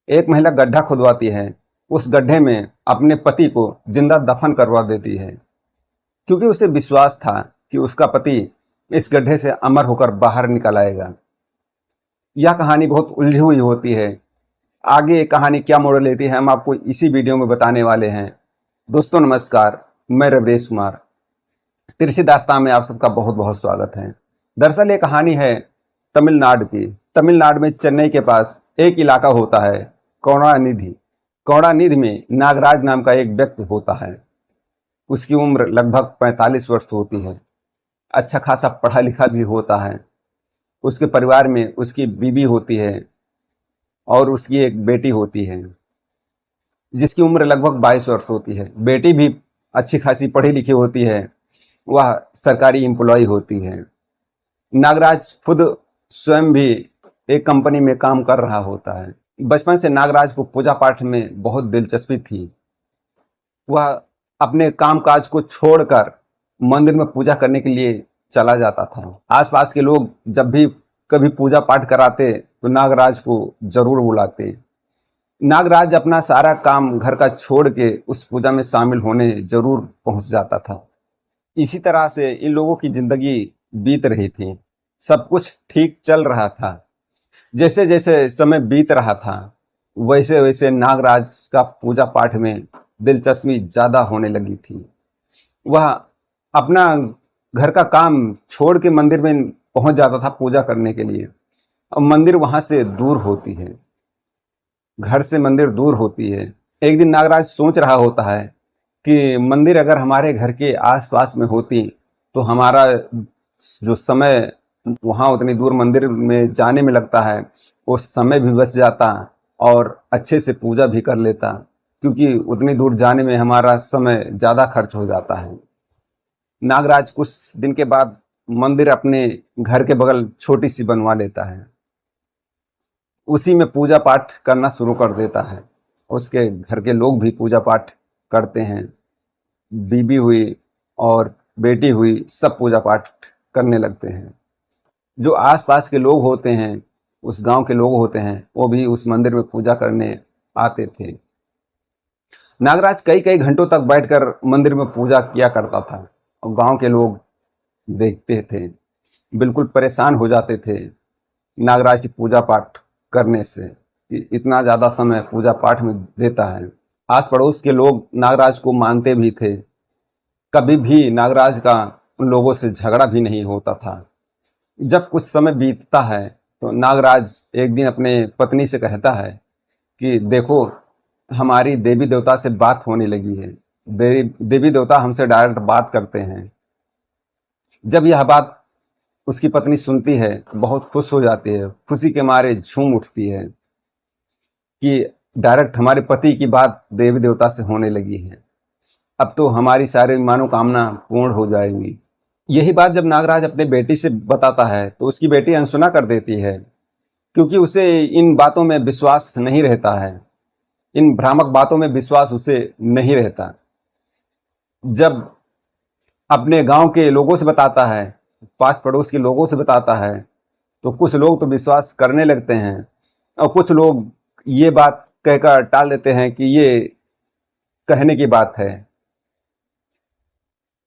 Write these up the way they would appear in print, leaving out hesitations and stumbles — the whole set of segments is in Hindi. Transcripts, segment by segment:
एक महिला गड्ढा खुदवाती है, उस गड्ढे में अपने पति को जिंदा दफन करवा देती है, क्योंकि उसे विश्वास था कि उसका पति इस गड्ढे से अमर होकर बाहर निकल आएगा। यह कहानी बहुत उलझी हुई होती है। आगे ये कहानी क्या मोड़ लेती है, हम आपको इसी वीडियो में बताने वाले हैं। दोस्तों नमस्कार, मैं रवरेश कुमार। तिरछी दास्तान में आप सबका बहुत बहुत स्वागत है। दरअसल ये कहानी है तमिलनाडु की। तमिलनाडु में चेन्नई के पास एक इलाका होता है करुणानिधि। करुणानिधि में नागराज नाम का एक व्यक्ति होता है। उसकी उम्र लगभग 45 वर्ष होती है। अच्छा खासा पढ़ा लिखा भी होता है। उसके परिवार में उसकी बीवी होती है और उसकी एक बेटी होती है जिसकी उम्र लगभग 22 वर्ष होती है। बेटी भी अच्छी खासी पढ़ी लिखी होती है, वह सरकारी एम्प्लॉय होती है। नागराज खुद स्वयं भी एक कंपनी में काम कर रहा होता है। बचपन से नागराज को पूजा पाठ में बहुत दिलचस्पी थी। वह अपने कामकाज को छोड़कर मंदिर में पूजा करने के लिए चला जाता था। आसपास के लोग जब भी कभी पूजा पाठ कराते तो नागराज को जरूर बुलाते। नागराज अपना सारा काम घर का छोड़ के उस पूजा में शामिल होने जरूर पहुंच जाता था। इसी तरह से इन लोगों की जिंदगी बीत रही थी। सब कुछ ठीक चल रहा था। जैसे जैसे समय बीत रहा था वैसे वैसे नागराज का पूजा पाठ में दिलचस्पी ज्यादा होने लगी थी। वह अपना घर का काम छोड़ के मंदिर में पहुंच जाता था पूजा करने के लिए। और मंदिर वहां से दूर होती है, घर से मंदिर दूर होती है। एक दिन नागराज सोच रहा होता है कि मंदिर अगर हमारे घर के आसपास में होती तो हमारा जो समय वहाँ उतनी दूर मंदिर में जाने में लगता है वो समय भी बच जाता और अच्छे से पूजा भी कर लेता, क्योंकि उतनी दूर जाने में हमारा समय ज़्यादा खर्च हो जाता है। नागराज कुछ दिन के बाद मंदिर अपने घर के बगल छोटी सी बनवा लेता है। उसी में पूजा पाठ करना शुरू कर देता है। उसके घर के लोग भी पूजा पाठ करते हैं। बीबी हुई और बेटी हुई, सब पूजा पाठ करने लगते हैं। जो आसपास के लोग होते हैं, उस गांव के लोग होते हैं, वो भी उस मंदिर में पूजा करने आते थे। नागराज कई कई घंटों तक बैठकर मंदिर में पूजा किया करता था और गांव के लोग देखते थे, बिल्कुल परेशान हो जाते थे नागराज की पूजा पाठ करने से कि इतना ज़्यादा समय पूजा पाठ में देता है। आस पड़ोस के लोग नागराज को मानते भी थे। कभी भी नागराज का उन लोगों से झगड़ा भी नहीं होता था। जब कुछ समय बीतता है तो नागराज एक दिन अपने पत्नी से कहता है कि देखो, हमारी देवी देवता से बात होने लगी है। देवी देवता हमसे डायरेक्ट बात करते हैं। जब यह बात उसकी पत्नी सुनती है तो बहुत खुश हो जाती है, खुशी के मारे झूम उठती है कि डायरेक्ट हमारे पति की बात देवी देवता से होने लगी है। अब तो हमारी सारी मनोकामना पूर्ण हो जाएंगी। यही बात जब नागराज अपने बेटी से बताता है तो उसकी बेटी अनसुना कर देती है, क्योंकि उसे इन बातों में विश्वास नहीं रहता है। इन भ्रामक बातों में विश्वास उसे नहीं रहता। जब अपने गांव के लोगों से बताता है, पास पड़ोस के लोगों से बताता है, तो कुछ लोग तो विश्वास करने लगते हैं और कुछ लोग ये बात कहकर टाल देते हैं कि ये कहने की बात है।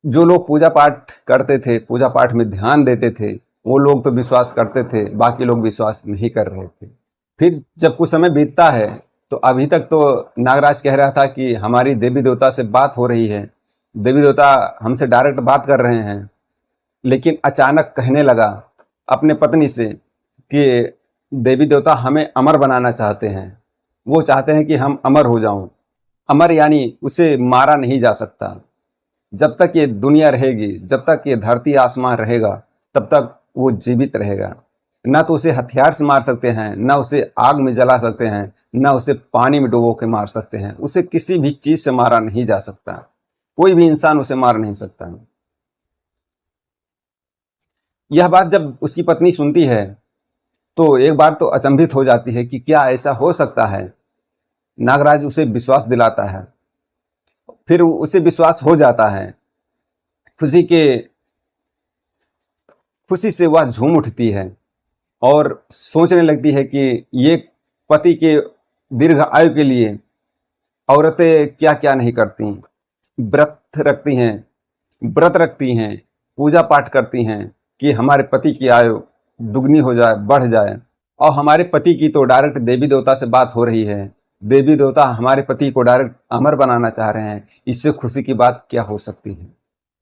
जो लोग पूजा पाठ करते थे, पूजा पाठ में ध्यान देते थे, वो लोग तो विश्वास करते थे, बाकी लोग विश्वास नहीं कर रहे थे। फिर जब कुछ समय बीतता है तो अभी तक तो नागराज कह रहा था कि हमारी देवी देवता से बात हो रही है, देवी देवता हमसे डायरेक्ट बात कर रहे हैं। लेकिन अचानक कहने लगा अपने पत्नी से कि देवी देवता हमें अमर बनाना चाहते हैं। वो चाहते हैं कि हम अमर हो जाऊं। अमर यानी उसे मारा नहीं जा सकता। जब तक ये दुनिया रहेगी, जब तक ये धरती आसमान रहेगा, तब तक वो जीवित रहेगा। ना तो उसे हथियार से मार सकते हैं, ना उसे आग में जला सकते हैं, ना उसे पानी में डुबो के मार सकते हैं। उसे किसी भी चीज से मारा नहीं जा सकता। कोई भी इंसान उसे मार नहीं सकता। यह बात जब उसकी पत्नी सुनती है तो एक बार तो अचंभित हो जाती है कि क्या ऐसा हो सकता है। नागराज उसे विश्वास दिलाता है, फिर उसे विश्वास हो जाता है। खुशी के खुशी से वह झूम उठती है और सोचने लगती है कि ये पति के दीर्घ आयु के लिए औरतें क्या क्या नहीं करती, व्रत रखती हैं, पूजा पाठ करती हैं कि हमारे पति की आयु दुगनी हो जाए, बढ़ जाए। और हमारे पति की तो डायरेक्ट देवी देवता से बात हो रही है, देवी देवता हमारे पति को डायरेक्ट अमर बनाना चाह रहे हैं, इससे खुशी की बात क्या हो सकती है।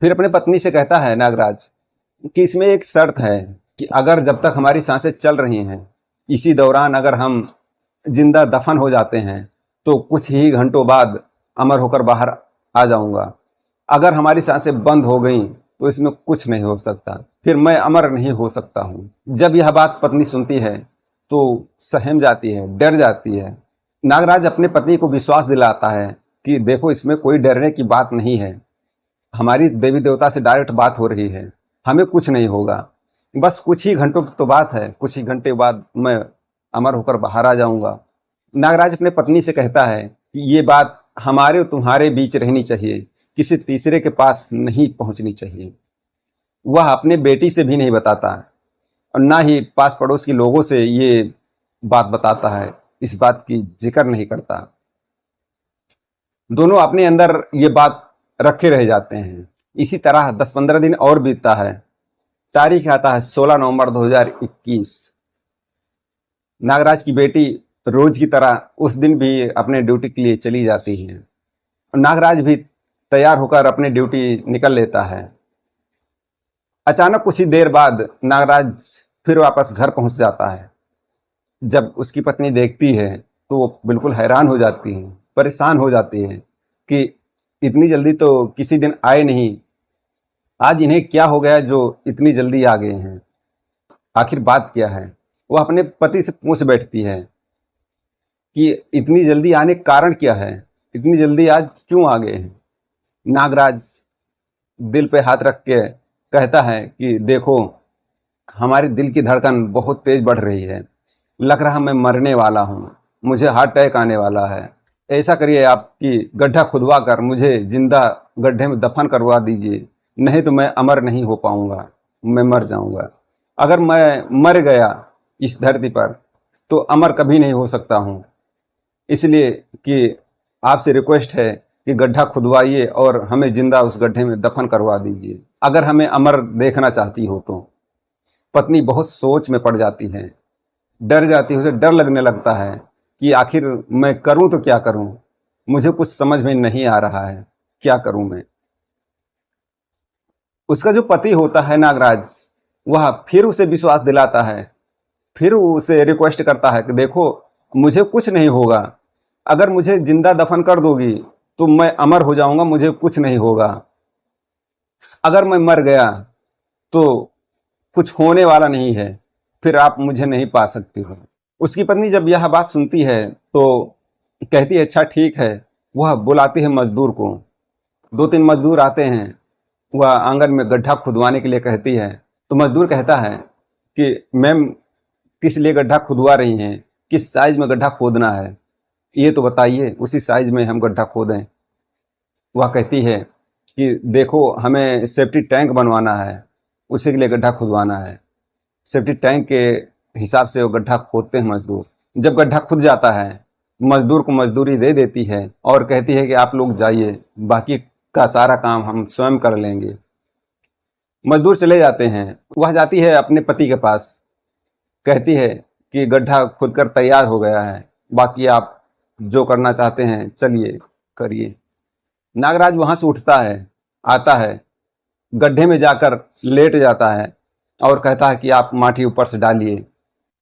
फिर अपने पत्नी से कहता है नागराज कि इसमें एक शर्त है कि अगर जब तक हमारी सांसें चल रही हैं, इसी दौरान अगर हम जिंदा दफन हो जाते हैं तो कुछ ही घंटों बाद अमर होकर बाहर आ जाऊंगा। अगर हमारी सांसें बंद हो गई तो इसमें कुछ नहीं हो सकता, फिर मैं अमर नहीं हो सकता हूं। जब यह बात पत्नी सुनती है तो सहम जाती है, डर जाती है। नागराज अपने पत्नी को विश्वास दिलाता है कि देखो इसमें कोई डरने की बात नहीं है, हमारी देवी देवता से डायरेक्ट बात हो रही है, हमें कुछ नहीं होगा, बस कुछ ही घंटों की तो बात है, कुछ ही घंटे बाद मैं अमर होकर बाहर आ जाऊंगा। नागराज अपने पत्नी से कहता है कि ये बात हमारे और तुम्हारे बीच रहनी चाहिए, किसी तीसरे के पास नहीं पहुंचनी चाहिए। वह अपने बेटी से भी नहीं बताता और ना ही पास पड़ोस के लोगों से ये बात बताता है, इस बात की जिक्र नहीं करता। दोनों अपने अंदर ये बात रखे रह जाते हैं। इसी तरह 10-15 दिन और बीतता है। तारीख आता है 16 नवंबर 2021। नागराज की बेटी रोज की तरह उस दिन भी अपने ड्यूटी के लिए चली जाती है। नागराज भी तैयार होकर अपने ड्यूटी निकल लेता है। अचानक कुछ ही देर बाद नागराज फिर वापस घर पहुंच जाता है। जब उसकी पत्नी देखती है तो वो बिल्कुल हैरान हो जाती है, परेशान हो जाती है कि इतनी जल्दी तो किसी दिन आए नहीं, आज इन्हें क्या हो गया जो इतनी जल्दी आ गए हैं, आखिर बात क्या है। वह अपने पति से पूछ बैठती है कि इतनी जल्दी आने का कारण क्या है, इतनी जल्दी आज क्यों आ गए हैं। नागराज दिल पे हाथ रख के कहता है कि देखो हमारे दिल की धड़कन बहुत तेज बढ़ रही है, लग रहा मैं मरने वाला हूँ, मुझे हार्ट अटैक आने वाला है। ऐसा करिए आप कि गड्ढा खुदवा कर मुझे जिंदा गड्ढे में दफन करवा दीजिए, नहीं तो मैं अमर नहीं हो पाऊंगा, मैं मर जाऊंगा। अगर मैं मर गया इस धरती पर तो अमर कभी नहीं हो सकता हूँ, इसलिए कि आपसे रिक्वेस्ट है कि गड्ढा खुदवाइए और हमें जिंदा उस गड्ढे में दफन करवा दीजिए, अगर हमें अमर देखना चाहती हो तो। पत्नी बहुत सोच में पड़ जाती है, डर जाती है, उसे डर लगने लगता है कि आखिर मैं करूं तो क्या करूं, मुझे कुछ समझ में नहीं आ रहा है, क्या करूं मैं। उसका जो पति होता है नागराज, वह फिर उसे विश्वास दिलाता है, फिर उसे रिक्वेस्ट करता है कि देखो मुझे कुछ नहीं होगा, अगर मुझे जिंदा दफन कर दोगी तो मैं अमर हो जाऊंगा, मुझे कुछ नहीं होगा। अगर मैं मर गया तो कुछ होने वाला नहीं है, फिर आप मुझे नहीं पा सकती हो। उसकी पत्नी जब यह बात सुनती है तो कहती है अच्छा ठीक है। वह बुलाती है मजदूर को, 2-3 मजदूर आते हैं। वह आंगन में गड्ढा खुदवाने के लिए कहती है तो मजदूर कहता है कि मैम किस लिए गड्ढा खुदवा रही हैं, किस साइज में गड्ढा खोदना है ये तो बताइए, उसी साइज में हम गड्ढा खोदें। वह कहती है कि देखो हमें सेफ्टी टैंक बनवाना है, उसी के लिए गड्ढा खुदवाना है। सेफ्टी टैंक के हिसाब से वो गड्ढा खोदते हैं मजदूर। जब गड्ढा खुद जाता है मजदूर को मजदूरी दे देती है और कहती है कि आप लोग जाइए, बाकी का सारा काम हम स्वयं कर लेंगे। मजदूर चले जाते हैं। वह जाती है अपने पति के पास, कहती है कि गड्ढा खुद कर तैयार हो गया है, बाकी आप जो करना चाहते हैं चलिए करिए। नागराज वहां से उठता है, आता है, गड्ढे में जाकर लेट जाता है और कहता है कि आप माटी ऊपर से डालिए।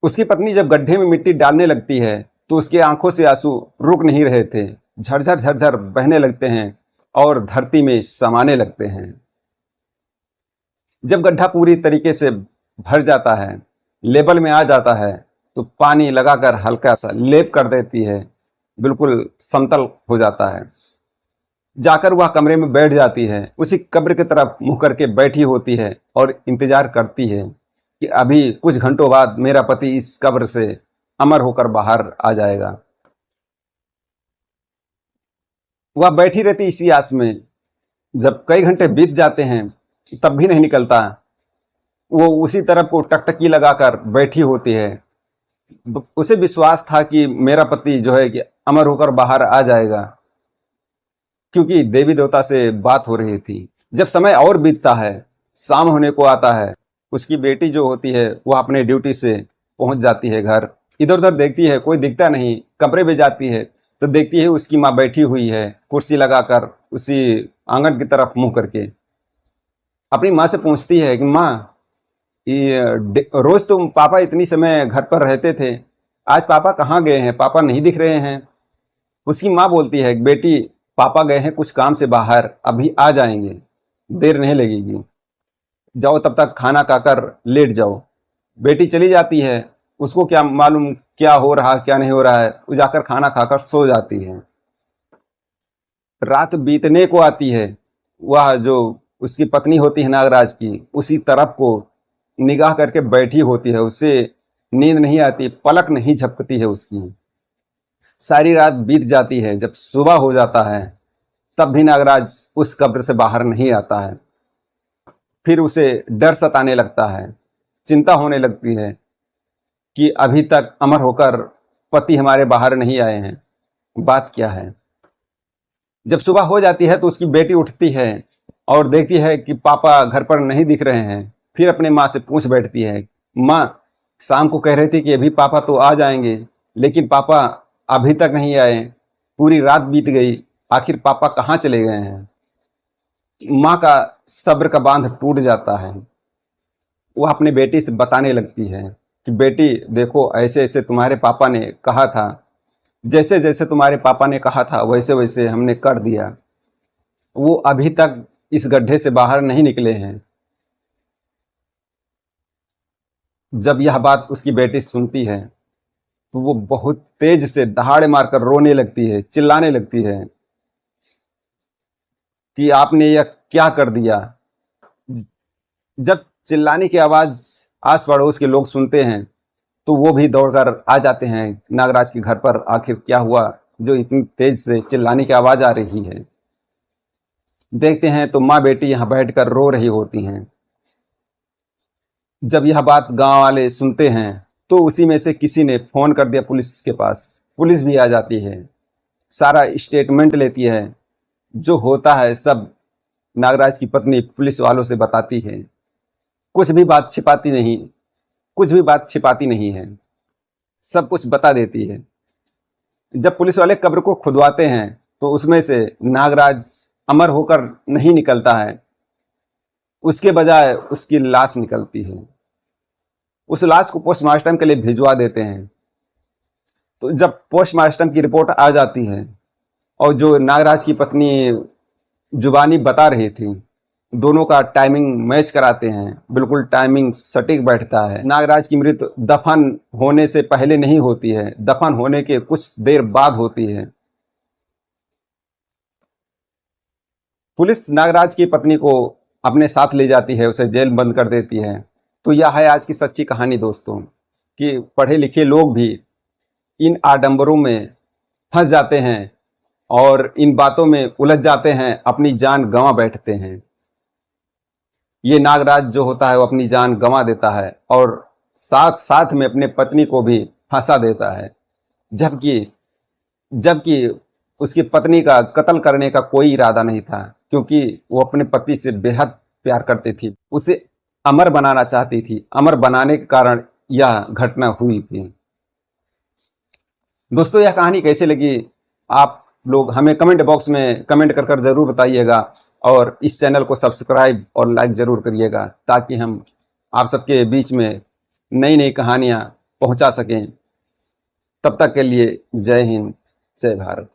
उसकी पत्नी जब गड्ढे में मिट्टी डालने लगती है तो उसकी आंखों से आंसू रुक नहीं रहे थे, झरझर झरझर बहने लगते हैं और धरती में समाने लगते हैं। जब गड्ढा पूरी तरीके से भर जाता है, लेवल में आ जाता है, तो पानी लगाकर हल्का सा लेप कर देती है, बिल्कुल समतल हो जाता है। जाकर वह कमरे में बैठ जाती है, उसी कब्र की तरफ मुंह करके बैठी होती है और इंतजार करती है कि अभी कुछ घंटों बाद मेरा पति इस कब्र से अमर होकर बाहर आ जाएगा। वह बैठी रहती इसी आस में। जब कई घंटे बीत जाते हैं तब भी नहीं निकलता। वो उसी तरफ को टकटकी लगाकर बैठी होती है उसे विश्वास था कि मेरा पति जो है कि अमर होकर बाहर आ जाएगा, क्योंकि देवी देवता से बात हो रही थी। जब समय और बीतता है, शाम होने को आता है, उसकी बेटी जो होती है वह अपने ड्यूटी से पहुंच जाती है घर। इधर उधर देखती है, कोई दिखता नहीं। कमरे में जाती है तो देखती है उसकी माँ बैठी हुई है कुर्सी लगाकर, उसी आंगन की तरफ मुंह करके। अपनी माँ से पूछती है कि माँ, ये रोज तुम पापा इतनी समय घर पर रहते थे, आज पापा कहाँ गए हैं? पापा नहीं दिख रहे हैं। उसकी माँ बोलती है, बेटी पापा गए हैं कुछ काम से बाहर, अभी आ जाएंगे, देर नहीं लगेगी, जाओ तब तक खाना खाकर लेट जाओ। बेटी चली जाती है। उसको क्या मालूम क्या हो रहा क्या नहीं हो रहा है, वो जाकर खाना खाकर सो जाती है। रात बीतने को आती है। वह जो उसकी पत्नी होती है नागराज की, उसी तरफ को निगाह करके बैठी होती है। उसे नींद नहीं आती, पलक नहीं झपकती है उसकी। सारी रात बीत जाती है। जब सुबह हो जाता है तब भी नागराज उस कब्र से बाहर नहीं आता है। फिर उसे डर सताने लगता है, चिंता होने लगती है कि अभी तक अमर होकर पति हमारे बाहर नहीं आए हैं, बात क्या है। जब सुबह हो जाती है तो उसकी बेटी उठती है और देखती है कि पापा घर पर नहीं दिख रहे हैं। फिर अपने माँ से पूछ बैठती है, माँ शाम को कह रही थी कि अभी पापा तो आ जाएंगे, लेकिन पापा अभी तक नहीं आए, पूरी रात बीत गई, आखिर पापा कहाँ चले गए हैं। माँ का सब्र का बांध टूट जाता है। वह अपनी बेटी से बताने लगती है कि बेटी देखो, ऐसे ऐसे तुम्हारे पापा ने कहा था, जैसे जैसे तुम्हारे पापा ने कहा था वैसे वैसे हमने कर दिया। वो अभी तक इस गड्ढे से बाहर नहीं निकले हैं। जब यह बात उसकी बेटी सुनती है तो वो बहुत तेज से दहाड़े मारकर रोने लगती है, चिल्लाने लगती है कि आपने यह क्या कर दिया। जब चिल्लाने की आवाज आस पड़ोस के लोग सुनते हैं तो वो भी दौड़कर आ जाते हैं नागराज के घर पर। आखिर क्या हुआ जो इतनी तेज से चिल्लाने की आवाज आ रही है। देखते हैं तो माँ बेटी यहाँ बैठकर रो रही होती हैं। जब यह बात गांव वाले सुनते हैं तो उसी में से किसी ने फोन कर दिया पुलिस के पास। पुलिस भी आ जाती है, सारा स्टेटमेंट लेती है। जो होता है सब नागराज की पत्नी पुलिस वालों से बताती है। कुछ भी बात छिपाती नहीं, कुछ भी बात छिपाती नहीं है, सब कुछ बता देती है। जब पुलिस वाले कब्र को खुदवाते हैं तो उसमें से नागराज अमर होकर नहीं निकलता है, उसके बजाय उसकी लाश निकलती है। उस लाश को पोस्टमार्टम के लिए भिजवा देते हैं। तो जब पोस्टमार्टम की रिपोर्ट आ जाती है और जो नागराज की पत्नी जुबानी बता रही थी, दोनों का टाइमिंग मैच कराते हैं, बिल्कुल टाइमिंग सटीक बैठता है। नागराज की मृत्यु दफन होने से पहले नहीं होती है, दफन होने के कुछ देर बाद होती है। पुलिस नागराज की पत्नी को अपने साथ ले जाती है, उसे जेल बंद कर देती है। तो यह है आज की सच्ची कहानी दोस्तों, कि पढ़े लिखे लोग भी इन आडंबरों में फंस जाते हैं और इन बातों में उलझ जाते हैं, अपनी जान गंवा बैठते हैं। ये नागराज जो होता है वो अपनी जान गंवा देता है और साथ साथ में अपने पत्नी को भी फंसा देता है, जबकि जबकि उसकी पत्नी का कत्ल करने का कोई इरादा नहीं था, क्योंकि वो अपने पति से बेहद प्यार करती थी, उसे अमर बनाना चाहती थी। अमर बनाने के कारण यह घटना हुई थी। दोस्तों यह कहानी कैसे लगी आप लोग हमें कमेंट बॉक्स में कमेंट कर जरूर बताइएगा, और इस चैनल को सब्सक्राइब और लाइक जरूर करिएगा, ताकि हम आप सबके बीच में नई नई कहानियां पहुंचा सकें। तब तक के लिए जय हिंद, जय भारत।